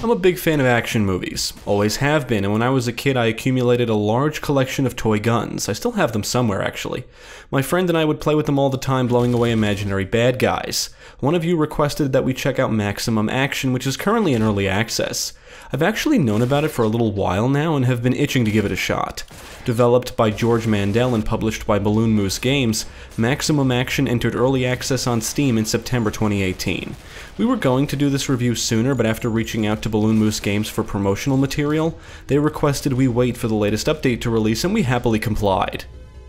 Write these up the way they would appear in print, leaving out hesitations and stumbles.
I'm a big fan of action movies, always have been, and when I was a kid I accumulated a large collection of toy guns. I still have them somewhere, actually. My friend and I would play with them all the time, blowing away imaginary bad guys. One of you requested that we check out Maximum Action, which is currently in early access. I've actually known about it for a little while now and have been itching to give it a shot. Developed by George Mandell and published by Balloon Moose Games, Maximum Action entered early access on Steam in September 2018. We were going to do this review sooner, but after reaching out to Balloon Moose Games for promotional material, they requested we wait for the latest update to release, and we happily complied.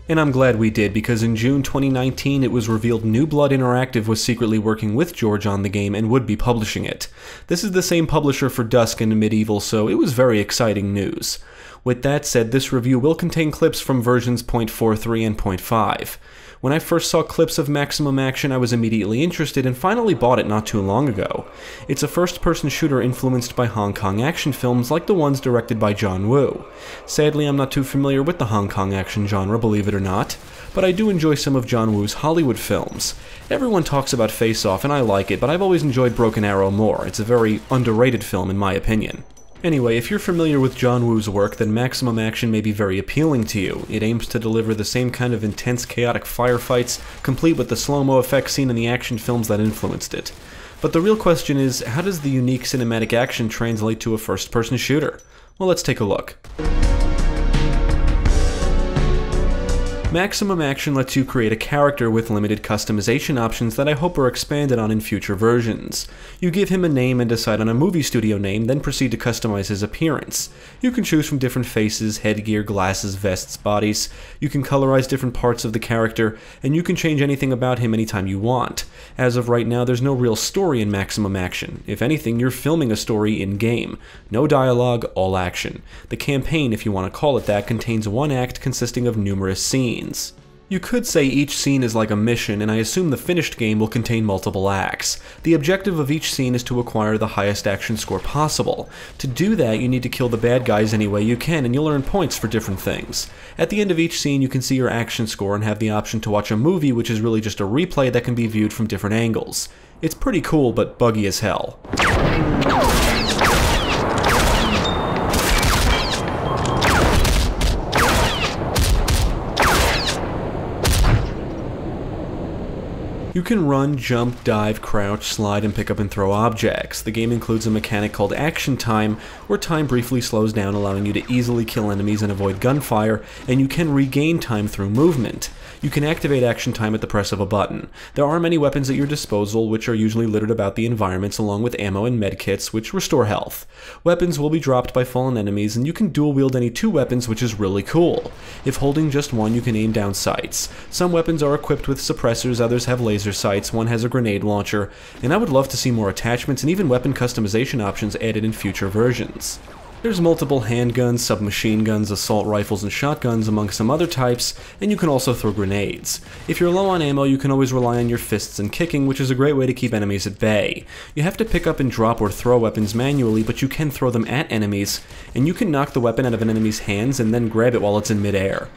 And I'm glad we did, because in June 2019 it was revealed New Blood Interactive was secretly working with George on the game and would be publishing it. This is the same publisher for Dusk and Medieval, so it was very exciting news. With that said, this review will contain clips from versions 0.43 and 0.5. When I first saw clips of Maximum Action, I was immediately interested and finally bought it not too long ago. It's a first-person shooter influenced by Hong Kong action films like the ones directed by John Woo. Sadly, I'm not too familiar with the Hong Kong action genre, believe it or not, but I do enjoy some of John Woo's Hollywood films. Everyone talks about Face Off, and I like it, but I've always enjoyed Broken Arrow more. It's a very underrated film in my opinion. Anyway, if you're familiar with John Woo's work, then Maximum Action may be very appealing to you. It aims to deliver the same kind of intense, chaotic firefights, complete with the slow-mo effects seen in the action films that influenced it. But the real question is, how does the unique cinematic action translate to a first-person shooter? Well, let's take a look. Maximum Action lets you create a character with limited customization options that I hope are expanded on in future versions. You give him a name and decide on a movie studio name, then proceed to customize his appearance. You can choose from different faces, headgear, glasses, vests, bodies. You can colorize different parts of the character, and you can change anything about him anytime you want. As of right now, there's no real story in Maximum Action. If anything, you're filming a story in-game. No dialogue, all action. The campaign, if you want to call it that, contains one act consisting of numerous scenes. You could say each scene is like a mission, and I assume the finished game will contain multiple acts. The objective of each scene is to acquire the highest action score possible. To do that, you need to kill the bad guys any way you can, and you'll earn points for different things. At the end of each scene, you can see your action score and have the option to watch a movie, which is really just a replay that can be viewed from different angles. It's pretty cool, but buggy as hell. You can run, jump, dive, crouch, slide, and pick up and throw objects. The game includes a mechanic called Action Time, where time briefly slows down, allowing you to easily kill enemies and avoid gunfire, and you can regain time through movement. You can activate Action Time at the press of a button. There are many weapons at your disposal, which are usually littered about the environments, along with ammo and medkits, which restore health. Weapons will be dropped by fallen enemies, and you can dual-wield any two weapons, which is really cool. If holding just one, you can aim down sights. Some weapons are equipped with suppressors, others have laser sights, one has a grenade launcher, and I would love to see more attachments and even weapon customization options added in future versions. There's multiple handguns, submachine guns, assault rifles, and shotguns among some other types, and you can also throw grenades. If you're low on ammo, you can always rely on your fists and kicking, which is a great way to keep enemies at bay. You have to pick up and drop or throw weapons manually, but you can throw them at enemies, and you can knock the weapon out of an enemy's hands and then grab it while it's in midair.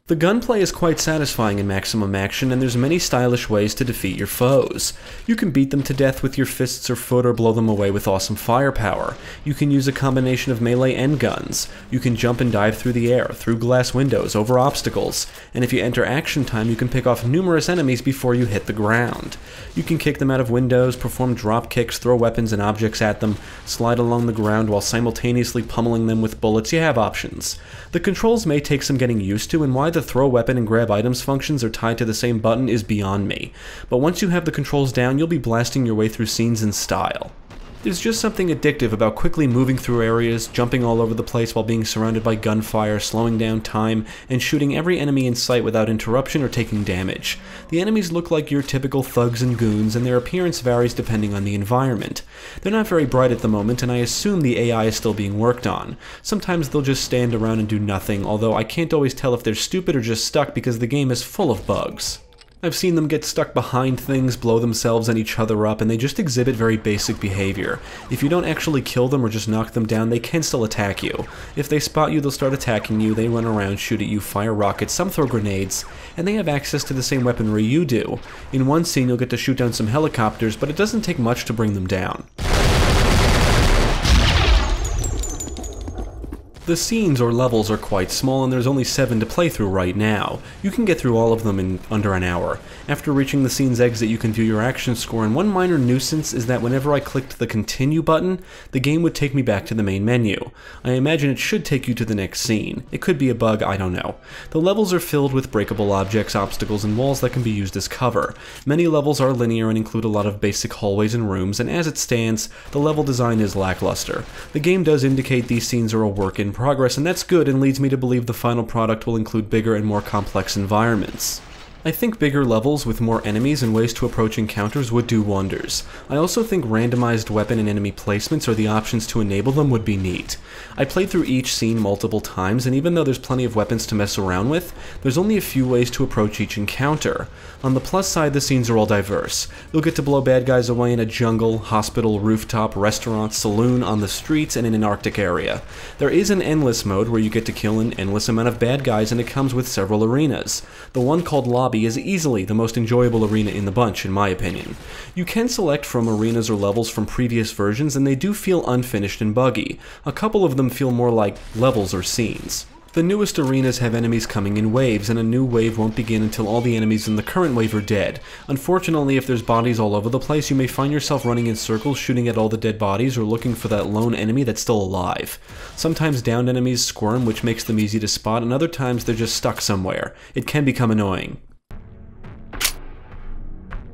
The gunplay is quite satisfying in Maximum Action, and there's many stylish ways to defeat your foes. You can beat them to death with your fists or foot, or blow them away with awesome firepower. You can use a combination of melee and guns. You can jump and dive through the air, through glass windows, over obstacles, and if you enter Action Time, you can pick off numerous enemies before you hit the ground. You can kick them out of windows, perform drop kicks, throw weapons and objects at them, slide along the ground while simultaneously pummeling them with bullets. You have options. The controls may take some getting used to, and why the throw weapon and grab items functions are tied to the same button is beyond me, but once you have the controls down, you'll be blasting your way through scenes in style. There's just something addictive about quickly moving through areas, jumping all over the place while being surrounded by gunfire, slowing down time, and shooting every enemy in sight without interruption or taking damage. The enemies look like your typical thugs and goons, and their appearance varies depending on the environment. They're not very bright at the moment, and I assume the AI is still being worked on. Sometimes they'll just stand around and do nothing, although I can't always tell if they're stupid or just stuck because the game is full of bugs. I've seen them get stuck behind things, blow themselves and each other up, and they just exhibit very basic behavior. If you don't actually kill them or just knock them down, they can still attack you. If they spot you, they'll start attacking you, they run around, shoot at you, fire rockets, some throw grenades, and they have access to the same weaponry you do. In one scene, you'll get to shoot down some helicopters, but it doesn't take much to bring them down. The scenes or levels are quite small and there's only 7 to play through right now. You can get through all of them in under an hour. After reaching the scene's exit you can view your action score, and one minor nuisance is that whenever I clicked the continue button, the game would take me back to the main menu. I imagine it should take you to the next scene. It could be a bug, I don't know. The levels are filled with breakable objects, obstacles, and walls that can be used as cover. Many levels are linear and include a lot of basic hallways and rooms, and as it stands, the level design is lackluster. The game does indicate these scenes are a work in progress, and that's good and leads me to believe the final product will include bigger and more complex environments. I think bigger levels with more enemies and ways to approach encounters would do wonders. I also think randomized weapon and enemy placements or the options to enable them would be neat. I played through each scene multiple times, and even though there's plenty of weapons to mess around with, there's only a few ways to approach each encounter. On the plus side, the scenes are all diverse. You'll get to blow bad guys away in a jungle, hospital, rooftop, restaurant, saloon, on the streets, and in an Arctic area. There is an endless mode where you get to kill an endless amount of bad guys, and it comes with several arenas. The one called Lobby is easily the most enjoyable arena in the bunch, in my opinion. You can select from arenas or levels from previous versions, and they do feel unfinished and buggy. A couple of them feel more like levels or scenes. The newest arenas have enemies coming in waves, and a new wave won't begin until all the enemies in the current wave are dead. Unfortunately, if there's bodies all over the place, you may find yourself running in circles shooting at all the dead bodies or looking for that lone enemy that's still alive. Sometimes downed enemies squirm, which makes them easy to spot, and other times they're just stuck somewhere. It can become annoying.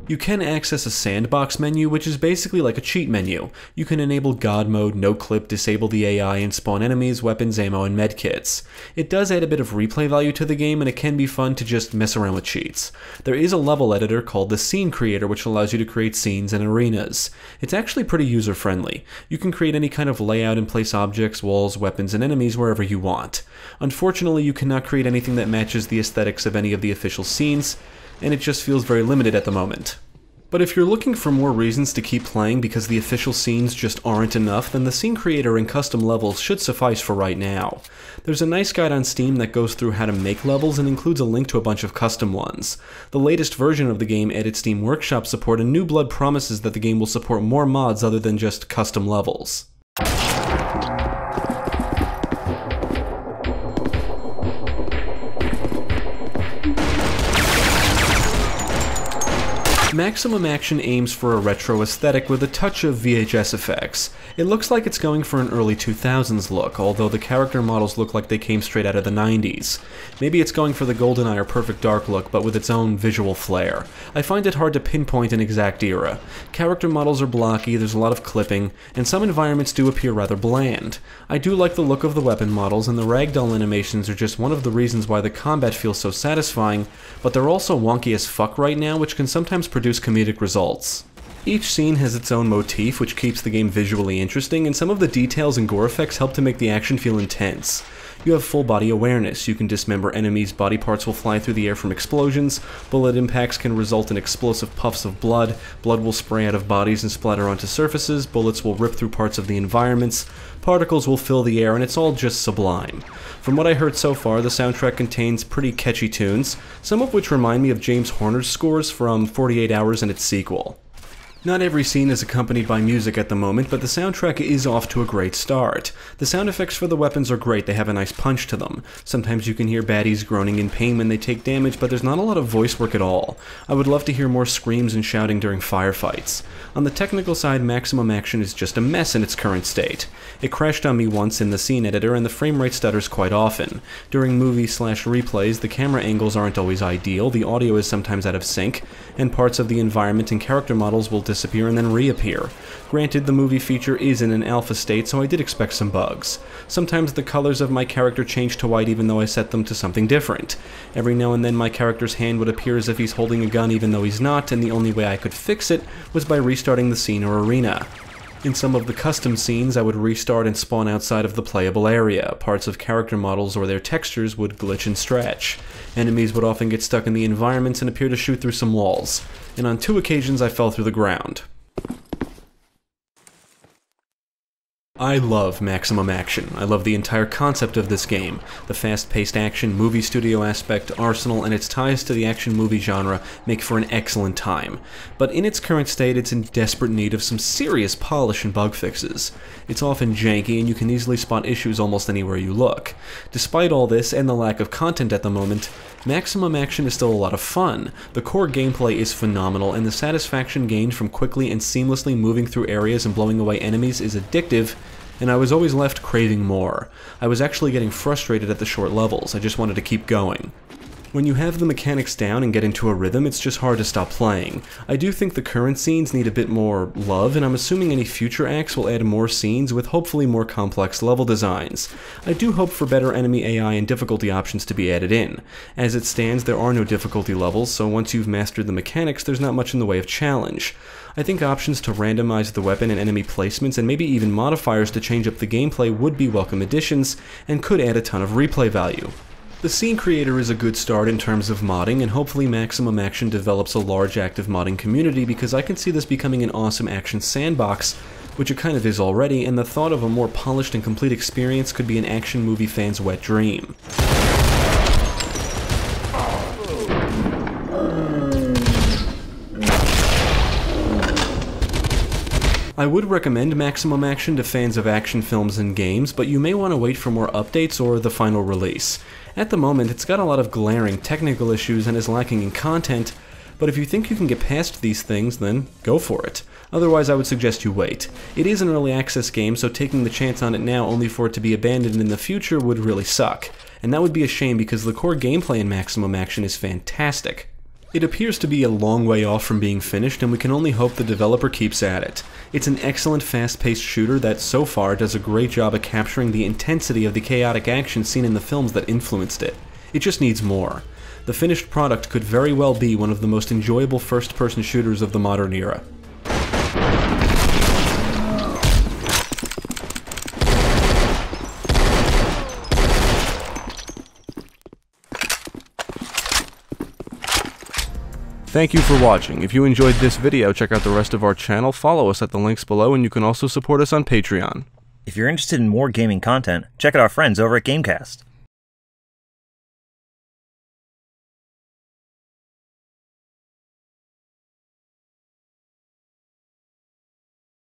You can access a Sandbox menu, which is basically like a cheat menu. You can enable God mode, no clip, disable the AI, and spawn enemies, weapons, ammo, and medkits. It does add a bit of replay value to the game, and it can be fun to just mess around with cheats. There is a level editor called the Scene Creator, which allows you to create scenes and arenas. It's actually pretty user-friendly. You can create any kind of layout and place objects, walls, weapons, and enemies wherever you want. Unfortunately, you cannot create anything that matches the aesthetics of any of the official scenes, and it just feels very limited at the moment. But if you're looking for more reasons to keep playing because the official scenes just aren't enough, then the Scene Creator and custom levels should suffice for right now. There's a nice guide on Steam that goes through how to make levels and includes a link to a bunch of custom ones. The latest version of the game added Steam Workshop support, and New Blood promises that the game will support more mods other than just custom levels. Maximum Action aims for a retro aesthetic with a touch of VHS effects. It looks like it's going for an early 2000s look, although the character models look like they came straight out of the 90s. Maybe it's going for the GoldenEye or Perfect Dark look, but with its own visual flair. I find it hard to pinpoint an exact era. Character models are blocky, there's a lot of clipping, and some environments do appear rather bland. I do like the look of the weapon models, and the ragdoll animations are just one of the reasons why the combat feels so satisfying, but they're also wonky as fuck right now, which can sometimes produce comedic results. Each scene has its own motif, which keeps the game visually interesting, and some of the details and gore effects help to make the action feel intense. You have full body awareness, you can dismember enemies, body parts will fly through the air from explosions, bullet impacts can result in explosive puffs of blood, blood will spray out of bodies and splatter onto surfaces, bullets will rip through parts of the environments, particles will fill the air, and it's all just sublime. From what I heard so far, the soundtrack contains pretty catchy tunes, some of which remind me of James Horner's scores from 48 Hours and its sequel. Not every scene is accompanied by music at the moment, but the soundtrack is off to a great start. The sound effects for the weapons are great, they have a nice punch to them. Sometimes you can hear baddies groaning in pain when they take damage, but there's not a lot of voice work at all. I would love to hear more screams and shouting during firefights. On the technical side, Maximum Action is just a mess in its current state. It crashed on me once in the scene editor, and the frame rate stutters quite often. During movie/replays, the camera angles aren't always ideal, the audio is sometimes out of sync, and parts of the environment and character models will disappear and then reappear. Granted, the movie feature is in an alpha state, so I did expect some bugs. Sometimes the colors of my character change to white even though I set them to something different. Every now and then my character's hand would appear as if he's holding a gun even though he's not, and the only way I could fix it was by restarting the scene or arena. In some of the custom scenes, I would restart and spawn outside of the playable area. Parts of character models or their textures would glitch and stretch. Enemies would often get stuck in the environments and appear to shoot through some walls. And on 2 occasions I fell through the ground. I love maximum action. I love the entire concept of this game. The fast-paced action, movie studio aspect, arsenal, and its ties to the action movie genre make for an excellent time. But in its current state, it's in desperate need of some serious polish and bug fixes. It's often janky, and you can easily spot issues almost anywhere you look. Despite all this, and the lack of content at the moment, maximum action is still a lot of fun. The core gameplay is phenomenal, and the satisfaction gained from quickly and seamlessly moving through areas and blowing away enemies is addictive, and I was always left craving more. I was actually getting frustrated at the short levels. I just wanted to keep going. When you have the mechanics down and get into a rhythm, it's just hard to stop playing. I do think the current scenes need a bit more love, and I'm assuming any future acts will add more scenes with hopefully more complex level designs. I do hope for better enemy AI and difficulty options to be added in. As it stands, there are no difficulty levels, so once you've mastered the mechanics, there's not much in the way of challenge. I think options to randomize the weapon and enemy placements, and maybe even modifiers to change up the gameplay would be welcome additions, and could add a ton of replay value. The Scene Creator is a good start in terms of modding, and hopefully Maximum Action develops a large active modding community, because I can see this becoming an awesome action sandbox, which it kind of is already, and the thought of a more polished and complete experience could be an action movie fan's wet dream. I would recommend Maximum Action to fans of action films and games, but you may want to wait for more updates or the final release. At the moment, it's got a lot of glaring technical issues and is lacking in content, but if you think you can get past these things, then go for it. Otherwise, I would suggest you wait. It is an early access game, so taking the chance on it now only for it to be abandoned in the future would really suck. And that would be a shame because the core gameplay in Maximum Action is fantastic. It appears to be a long way off from being finished, and we can only hope the developer keeps at it. It's an excellent fast-paced shooter that so far does a great job of capturing the intensity of the chaotic action seen in the films that influenced it. It just needs more. The finished product could very well be one of the most enjoyable first-person shooters of the modern era. Thank you for watching. If you enjoyed this video, check out the rest of our channel, follow us at the links below, and you can also support us on Patreon. If you're interested in more gaming content, check out our friends over at GameCast.